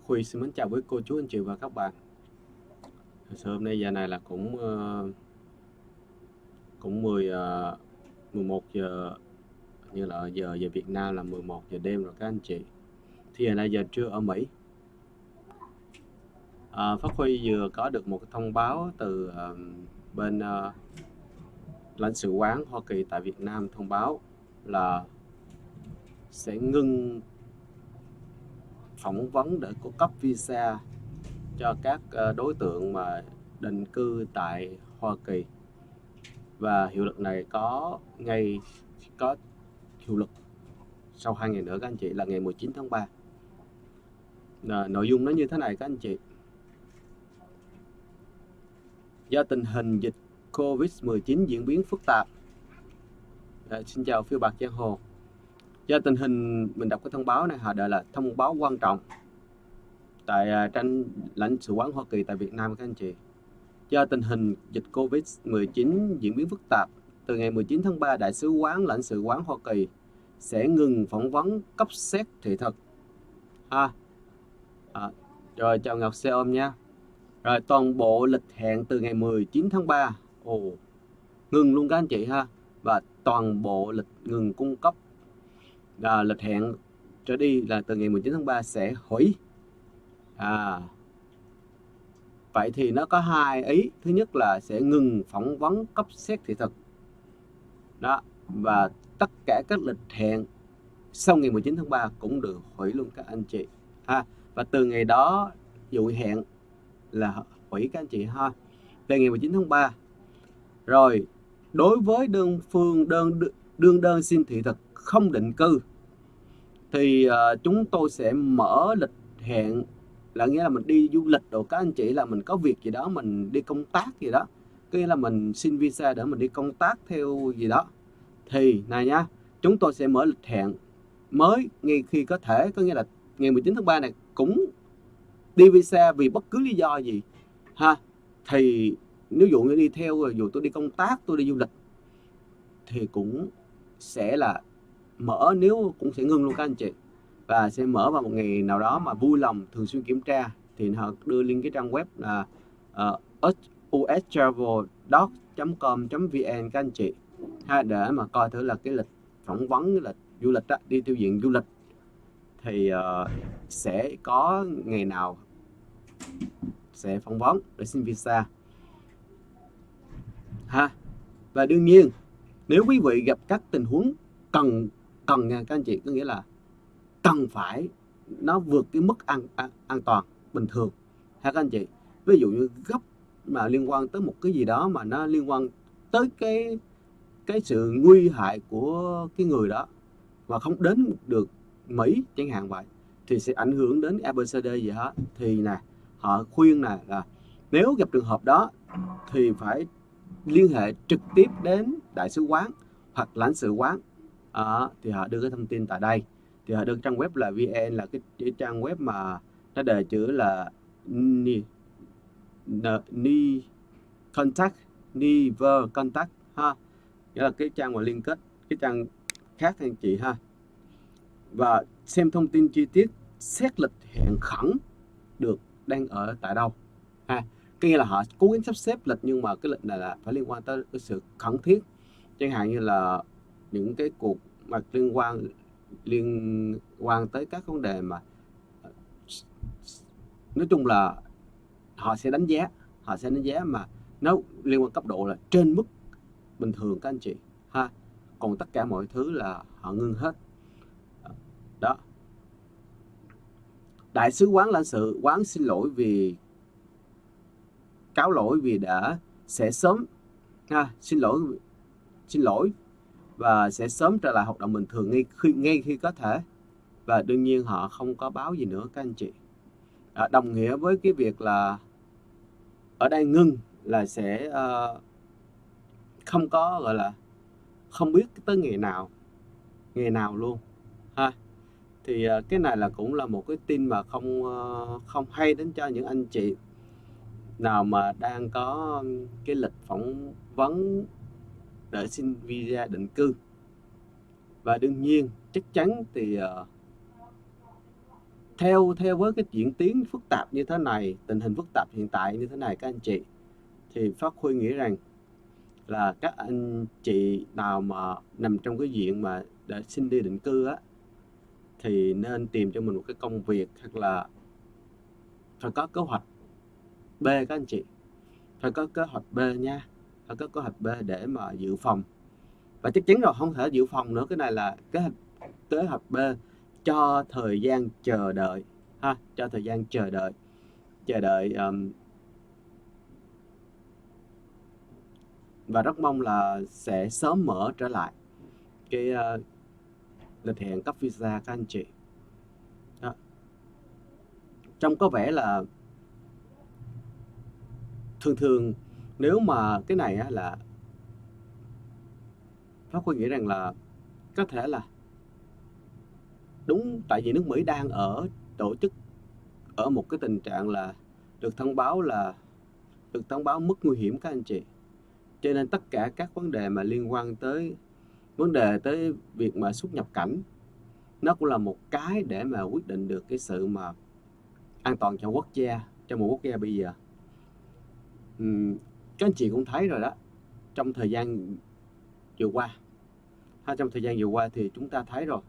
Huy xin mến chào với cô chú anh chị và các bạn. Thật sự hôm nay giờ này là cũng 11 giờ, như là giờ Việt Nam là 11 giờ đêm rồi các anh chị. Thì hiện nay giờ trưa ở Mỹ. Phát Huy vừa có được một cái thông báo từ bên lãnh sự quán Hoa Kỳ tại Việt Nam, thông báo là sẽ ngưng phỏng vấn để cấp visa cho các đối tượng mà định cư tại Hoa Kỳ, và hiệu lực này có hiệu lực sau 2 ngày nữa các anh chị, là ngày 19 tháng 3. Nội dung nó như thế này các anh chị. Do tình hình dịch Covid-19 diễn biến phức tạp, xin chào phiêu bạc giang hồ. Do tình hình, mình đọc cái thông báo này, họ đợi là thông báo quan trọng tại tranh lãnh sự quán Hoa Kỳ tại Việt Nam các anh chị. Do tình hình dịch Covid-19 diễn biến phức tạp, từ ngày 19 tháng 3, Đại sứ quán, lãnh sự quán Hoa Kỳ sẽ ngừng phỏng vấn cấp xét thị thực. Rồi chào Ngọc xe ôm nha. Rồi toàn bộ lịch hẹn từ ngày 19 tháng 3 ngừng luôn các anh chị ha. Và toàn bộ lịch ngừng cung cấp lịch hẹn trở đi là từ ngày 19 tháng 3 sẽ hủy. Vậy thì nó có hai ý. Thứ nhất là sẽ ngừng phỏng vấn cấp xét thị thực đó, và tất cả các lịch hẹn sau ngày 19 tháng 3 cũng được hủy luôn các anh chị và từ ngày đó dụ hẹn là hủy các anh chị ha, từ ngày 19 tháng 3. Rồi đối với đơn xin thị thực không định cư thì chúng tôi sẽ mở lịch hẹn, là nghĩa là mình đi du lịch đồ các anh chị, là mình có việc gì đó, mình đi công tác gì đó, có nghĩa là mình xin visa để mình đi công tác theo gì đó, thì này nhá, chúng tôi sẽ mở lịch hẹn mới ngay khi có thể. Có nghĩa là ngày 19 tháng 3 này cũng đi visa vì bất cứ lý do gì thì nếu dụ như đi theo, dù tôi đi công tác, tôi đi du lịch, thì cũng sẽ là mở, nếu cũng sẽ ngưng luôn các anh chị, và sẽ mở vào một ngày nào đó mà vui lòng thường xuyên kiểm tra. Thì họ đưa link cái trang web là ustraveldoc.com.vn các anh chị để mà coi thử là cái lịch phỏng vấn, cái lịch du lịch đó, đi theo diện du lịch thì sẽ có ngày nào sẽ phỏng vấn để xin visa Và đương nhiên nếu quý vị gặp các tình huống cần nha các anh chị, có nghĩa là cần phải nó vượt cái mức an toàn bình thường các anh chị, ví dụ như gấp mà liên quan tới một cái gì đó mà nó liên quan tới cái sự nguy hại của cái người đó mà không đến được Mỹ chẳng hạn vậy, thì sẽ ảnh hưởng đến ABCD gì hết, thì nè họ khuyên là nếu gặp trường hợp đó thì phải liên hệ trực tiếp đến đại sứ quán hoặc lãnh sự quán. Thì họ đưa cái thông tin tại đây, thì họ đưa trang web là VN, là cái trang web mà nó đề chữ là Never Contact nghĩa là cái trang mà liên kết cái trang khác anh chị và xem thông tin chi tiết xét lịch hẹn khẩn được đang ở tại đâu Cái nghĩa là họ cố gắng sắp xếp lịch, nhưng mà cái lịch này là phải liên quan tới cái sự khẩn thiết, chẳng hạn như là những cái cuộc mà liên quan tới các vấn đề mà nói chung là họ sẽ đánh giá mà nó liên quan cấp độ là trên mức bình thường các anh chị còn tất cả mọi thứ là họ ngưng hết đó. Đại sứ quán, lãnh sự quán xin lỗi cáo lỗi vì sẽ sớm xin lỗi và sẽ sớm trở lại hoạt động bình thường ngay khi có thể, và đương nhiên họ không có báo gì nữa các anh chị. Đồng nghĩa với cái việc là ở đây ngưng là sẽ không có, gọi là không biết tới ngày nào luôn thì cái này là cũng là một cái tin mà không hay đến cho những anh chị nào mà đang có cái lịch phỏng vấn để xin visa định cư. Và đương nhiên chắc chắn thì theo với cái diễn tiến phức tạp như thế này, tình hình phức tạp hiện tại như thế này các anh chị, thì Pháp khuyên nghĩ rằng là các anh chị nào mà nằm trong cái diện mà để xin đi định cư á, thì nên tìm cho mình một cái công việc, hoặc là phải có kế hoạch B các anh chị, phải có kế hoạch B nha, phải có kế hoạch B để mà dự phòng. Và chắc chắn rồi, không thể dự phòng nữa, cái này là kế hoạch B cho thời gian chờ đợi ha, cho thời gian chờ đợi và rất mong là sẽ sớm mở trở lại cái lịch hẹn cấp visa các anh chị. Đó. Trông có vẻ là thường nếu mà cái này á, là Pháp khuyên nghĩ rằng là có thể là đúng, tại vì nước Mỹ đang tổ chức ở một cái tình trạng là được thông báo mức nguy hiểm các anh chị, cho nên tất cả các vấn đề mà liên quan tới việc mà xuất nhập cảnh, nó cũng là một cái để mà quyết định được cái sự mà an toàn cho quốc gia, cho một quốc gia bây giờ. Các anh chị cũng thấy rồi đó, trong thời gian vừa qua thì chúng ta thấy rồi,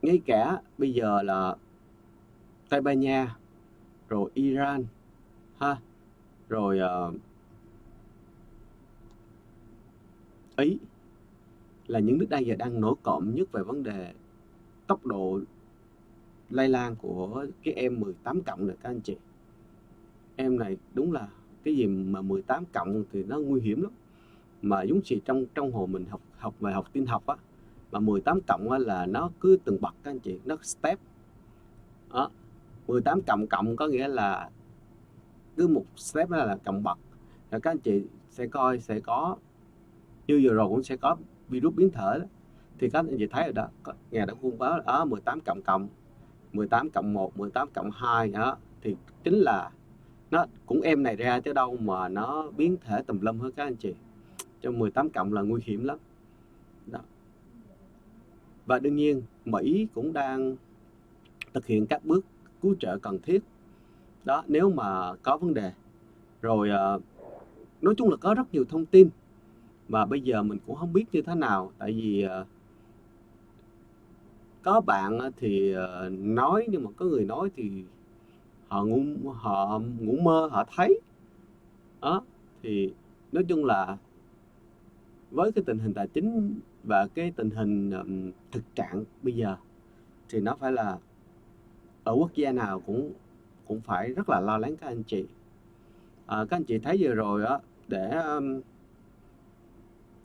ngay cả bây giờ là Tây Ban Nha, rồi Iran ha, rồi Ý là những nước giờ đang nổi cộm nhất về vấn đề tốc độ lây lan của cái em 18 cộng này các anh chị. Em này đúng là cái gì mà 18 cộng thì nó nguy hiểm lắm, mà giống như trong hồi mình học về học tin học á, mà 18 cộng á là nó cứ từng bậc các anh chị, nó step đó. 18 cộng có nghĩa là cứ một step đó là cộng bậc, và các anh chị sẽ coi sẽ có như vừa rồi cũng sẽ có virus biến thể đó. Thì các anh chị thấy rồi đó, nhà đã thông báo ở 18 cộng 18 cộng 1, 18 cộng 2 đó, thì chính là nó cũng em này ra chứ đâu mà nó biến thể tùm lum hết các anh chị. Cho 18 cộng là nguy hiểm lắm đó. Và đương nhiên Mỹ cũng đang thực hiện các bước cứu trợ cần thiết đó, nếu mà có vấn đề. Rồi nói chung là có rất nhiều thông tin mà bây giờ mình cũng không biết như thế nào, tại vì có bạn thì nói, nhưng mà có người nói thì họ ngủ mơ họ thấy đó. Thì nói chung là với cái tình hình tài chính và cái tình hình thực trạng bây giờ, thì nó phải là ở quốc gia nào cũng phải rất là lo lắng các anh chị. Các anh chị thấy vừa rồi đó,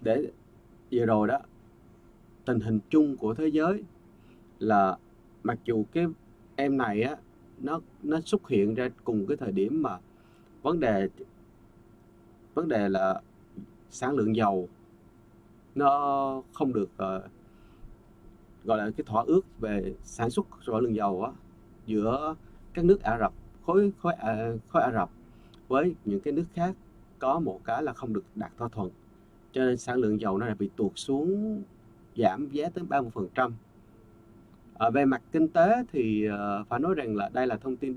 để vừa rồi đó, tình hình chung của thế giới là mặc dù cái em này á, nó xuất hiện ra cùng cái thời điểm mà vấn đề là sản lượng dầu nó không được gọi là cái thỏa ước về sản xuất sản lượng dầu á, giữa các nước Ả Rập, khối Ả Rập với những cái nước khác, có một cái là không được đạt thỏa thuận, cho nên sản lượng dầu nó lại bị tuột xuống, giảm giá tới 30%. Về mặt kinh tế thì phải nói rằng là đây là thông tin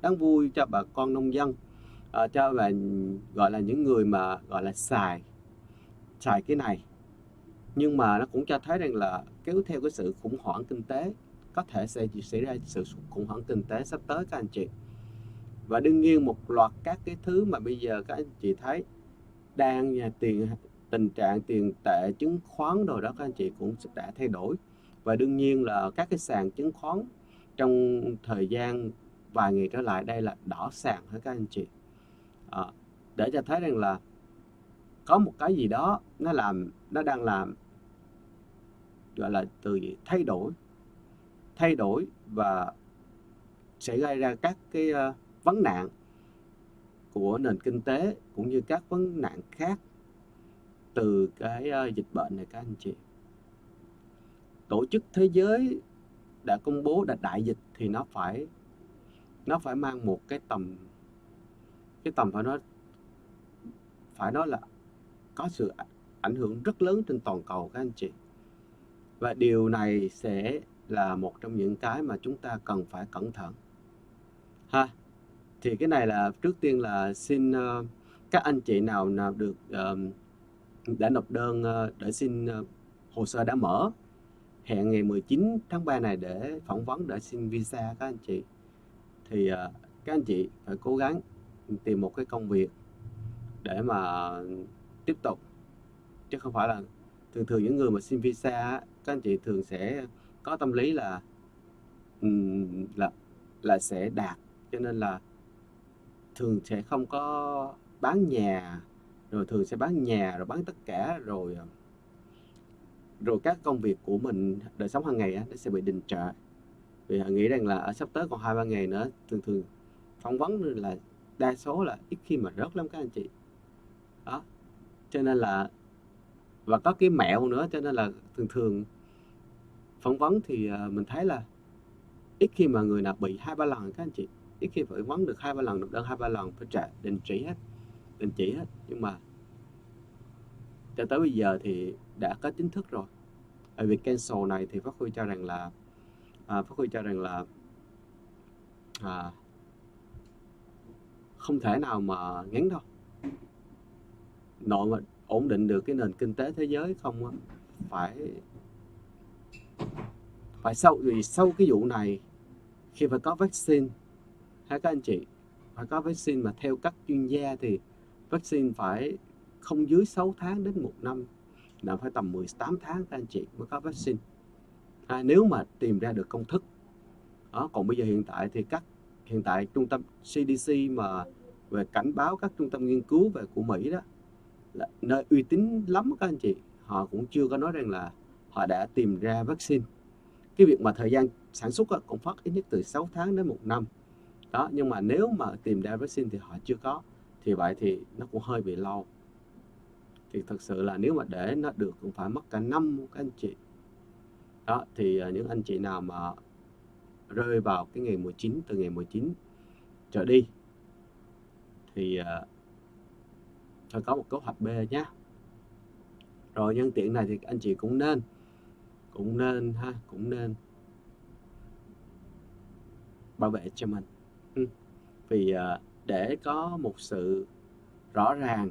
đáng vui cho bà con nông dân, cho và gọi là những người mà gọi là xài cái này. Nhưng mà nó cũng cho thấy rằng là kéo theo cái sự khủng hoảng kinh tế, có thể sẽ xảy ra sự khủng hoảng kinh tế sắp tới các anh chị. Và đương nhiên một loạt các cái thứ mà bây giờ các anh chị thấy đang tình trạng tiền tệ, chứng khoán rồi đó các anh chị cũng đã thay đổi. Và đương nhiên là các cái sàn chứng khoán trong thời gian vài ngày trở lại đây là đỏ sàn hết các anh chị. Để cho thấy rằng là có một cái gì đó nó đang làm gọi là từ gì thay đổi và sẽ gây ra các cái vấn nạn của nền kinh tế, cũng như các vấn nạn khác từ cái dịch bệnh này các anh chị. Tổ chức Thế giới đã công bố là đại dịch thì nó phải mang một cái tầm phải nói là có sự ảnh hưởng rất lớn trên toàn cầu các anh chị. Và điều này sẽ là một trong những cái mà chúng ta cần phải cẩn thận ha. Thì cái này là trước tiên là xin các anh chị nào được đã nộp đơn để xin hồ sơ đã mở, hẹn ngày 19 tháng 3 này để phỏng vấn để xin visa các anh chị. Thì các anh chị phải cố gắng tìm một cái công việc để mà tiếp tục, chứ không phải là thường những người mà xin visa các anh chị thường sẽ có tâm lý là sẽ đạt, cho nên là thường sẽ không có bán nhà, rồi thường sẽ bán nhà rồi bán tất cả, rồi các công việc của mình đời sống hàng ngày nó sẽ bị đình trệ, vì họ nghĩ rằng là sắp tới còn 2-3 ngày nữa. Thường phỏng vấn là đa số là ít khi mà rớt lắm các anh chị đó. Cho nên là, và có cái mẹo nữa, cho nên là thường phỏng vấn thì mình thấy là ít khi mà người nào bị 2-3 lần các anh chị, ít khi phỏng vấn được 2-3 lần, nộp đơn 2-3 lần phải trả đình chỉ hết. Nhưng mà cho tới bây giờ thì đã có chính thức rồi. Ở việc cancel này thì Pháp Huy cho rằng là không thể nào mà ngắn đâu. Nội mà ổn định được cái nền kinh tế thế giới không á, phải sau cái vụ này, khi phải có vaccine ha các anh chị, phải có vaccine, mà theo các chuyên gia thì vaccine phải không dưới 6 tháng đến 1 năm, là phải tầm 18 tháng các anh chị mới có vaccine. Nếu mà tìm ra được công thức đó. Còn bây giờ hiện tại trung tâm CDC mà về cảnh báo các trung tâm nghiên cứu về của Mỹ đó, là nơi uy tín lắm các anh chị, họ cũng chưa có nói rằng là họ đã tìm ra vaccine. Cái việc mà thời gian sản xuất cũng phát ít nhất từ 6 tháng đến 1 năm đó. Nhưng mà nếu mà tìm ra vaccine thì họ chưa có, thì vậy thì nó cũng hơi bị lâu. Thì thật sự là nếu mà để nó được cũng phải mất cả năm các anh chị đó. Thì những anh chị nào mà rơi vào cái ngày 19, từ ngày 19 trở đi thì phải có một kế hoạch B nhé. Rồi nhân tiện này thì anh chị cũng nên bảo vệ cho mình. Vì để có một sự rõ ràng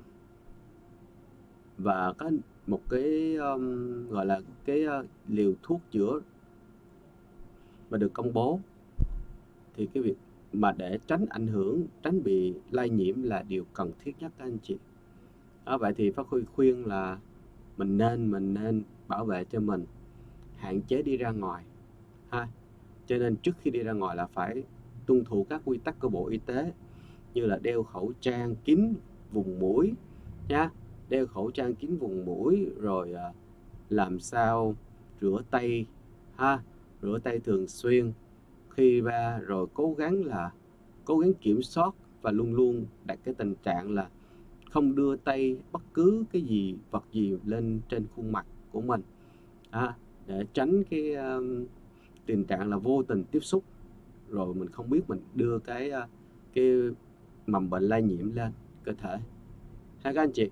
và có một cái gọi là cái liều thuốc chữa mà được công bố, thì cái việc mà để tránh ảnh hưởng, tránh bị lây nhiễm là điều cần thiết nhất các anh chị đó. Vậy thì Pháp Huy khuyên là mình nên bảo vệ cho mình, hạn chế đi ra ngoài ha. Cho nên trước khi đi ra ngoài là phải tuân thủ các quy tắc của Bộ Y tế, như là đeo khẩu trang kín vùng mũi nha, đeo khẩu trang kín vùng mũi, rồi làm sao rửa tay ha, rửa tay thường xuyên khi ra, rồi cố gắng kiểm soát và luôn luôn đặt cái tình trạng là không đưa tay bất cứ cái gì, vật gì lên trên khuôn mặt của mình để tránh cái tình trạng là vô tình tiếp xúc, rồi mình không biết mình đưa cái mầm bệnh lây nhiễm lên cơ thể ha các anh chị.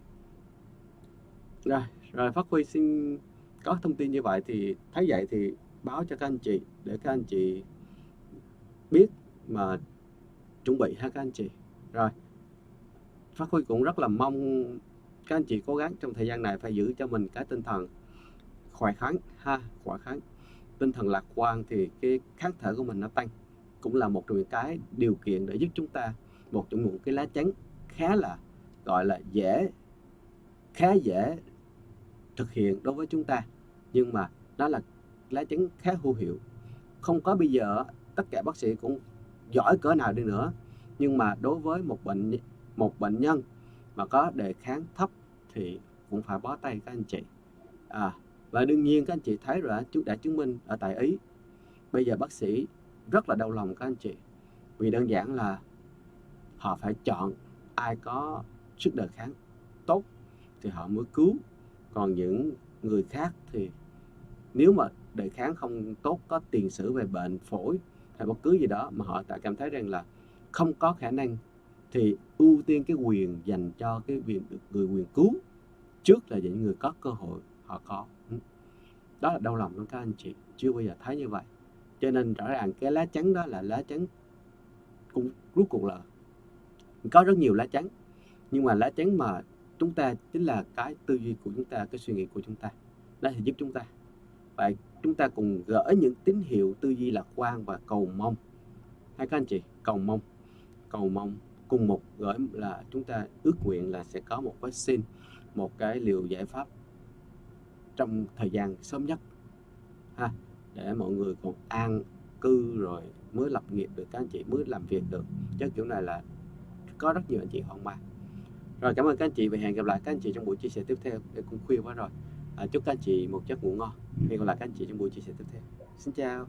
Rồi Phát Huy xin có thông tin như vậy, thì thấy vậy thì báo cho các anh chị để các anh chị biết mà chuẩn bị ha các anh chị. Rồi Phát Huy cũng rất là mong các anh chị cố gắng trong thời gian này phải giữ cho mình cái tinh thần khỏe khoắn ha, tinh thần lạc quan, thì cái kháng thể của mình nó tăng, cũng là một trong những cái điều kiện để giúp chúng ta, một trong những cái lá chắn khá là gọi là khá dễ thực hiện đối với chúng ta, nhưng mà đó là lá chắn khá hữu hiệu. Không có bây giờ tất cả bác sĩ cũng giỏi cỡ nào đi nữa, nhưng mà đối với một bệnh nhân mà có đề kháng thấp thì cũng phải bó tay các anh chị. Và đương nhiên các anh chị thấy rồi, đã chứng minh ở tại Ý bây giờ bác sĩ rất là đau lòng các anh chị, vì đơn giản là họ phải chọn ai có sức đề kháng tốt thì họ mới cứu, còn những người khác thì nếu mà đề kháng không tốt, có tiền sử về bệnh phổi hay bất cứ gì đó mà họ cảm thấy rằng là không có khả năng, thì ưu tiên cái quyền dành cho cái việc được người quyền cứu trước là những người có cơ hội họ có. Đó là đau lòng của các anh chị, chưa bao giờ thấy như vậy. Cho nên rõ ràng cái lá chắn đó là lá chắn cũng rút cuộc là có rất nhiều lá chắn, nhưng mà lá chắn mà chúng ta chính là cái tư duy của chúng ta, cái suy nghĩ của chúng ta, nó sẽ giúp chúng ta. Vậy chúng ta cùng gửi những tín hiệu tư duy lạc quan và cầu mong. Hai các anh chị, cầu mong cùng một gửi là chúng ta ước nguyện là sẽ có một vaccine, một cái liều giải pháp trong thời gian sớm nhất ha, để mọi người còn an cư rồi mới lập nghiệp được, các anh chị mới làm việc được, chứ kiểu này là có rất nhiều anh chị hoang mang. Rồi, cảm ơn các anh chị và hẹn gặp lại các anh chị trong buổi chia sẻ tiếp theo. Cũng khuya quá rồi. Chúc các anh chị một giấc ngủ ngon. Hẹn gặp lại các anh chị trong buổi chia sẻ tiếp theo. Xin chào.